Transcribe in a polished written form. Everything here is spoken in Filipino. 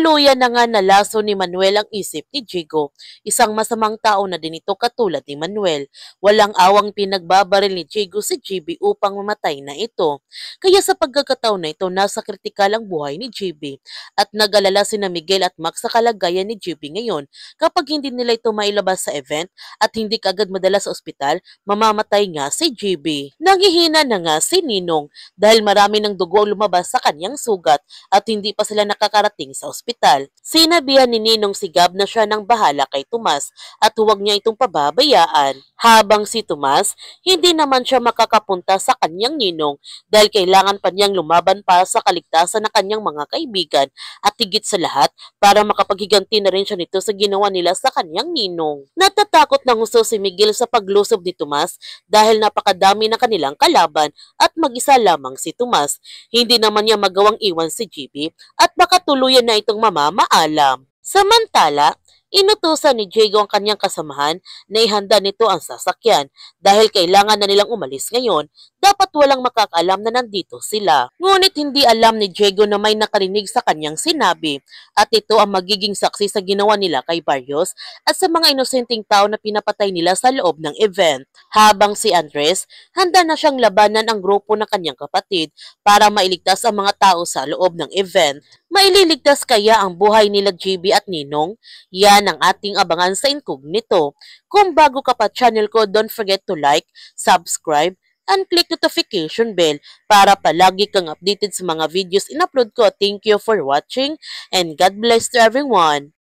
Tuluyan na nga nalaso ni Manuel ang isip ni Jigo. Isang masamang tao na din ito katulad ni Manuel. Walang awang pinagbabaril ni Jigo si GB upang mamatay na ito. Kaya sa pagkakataon na ito, nasa kritikal ang buhay ni GB. At nag-alala sina Miguel at Max sa kalagayan ni GB ngayon. Kapag hindi nila ito mailabas sa event at hindi kaagad madala sa ospital, mamamatay nga si GB. Nangihina na nga si Ninong dahil marami ng dugo lumabas sa kanyang sugat at hindi pa sila nakakarating sa ospital. Sinabihan ni Ninong si Gab na siya nang bahala kay Tomas at huwag niya itong pababayaan. Habang si Tomas, hindi naman siya makakapunta sa kanyang ninong dahil kailangan pa niyang lumaban para sa kaligtasan ng kanyang mga kaibigan at higit sa lahat para makapaghiganti na rin siya nito sa ginawa nila sa kanyang ninong. Natatakot ng gusto si Miguel sa paglusob ni Tomas dahil napakadami na kanilang kalaban at mag-isa lamang si Tomas. Hindi naman niya magawang iwan si GB at baka tuluyan na itong mamamaalam. Samantala, inutusan ni Jigo ang kanyang kasamahan na ihanda nito ang sasakyan dahil kailangan na nilang umalis ngayon, dapat walang makakaalam na nandito sila. Ngunit hindi alam ni Jigo na may nakarinig sa kanyang sinabi at ito ang magiging saksi sa ginawa nila kay Barrios at sa mga inosenteng tao na pinapatay nila sa loob ng event. Habang si Andres, handa na siyang labanan ang grupo ng kanyang kapatid para mailigtas ang mga tao sa loob ng event. Maililigtas kaya ang buhay nila GB at Ninong? Yan ang ating abangan sa Incognito. Kung bago ka pa channel ko, don't forget to like, subscribe, and click notification bell para palagi kang updated sa mga videos in-upload ko. Thank you for watching and God bless to everyone.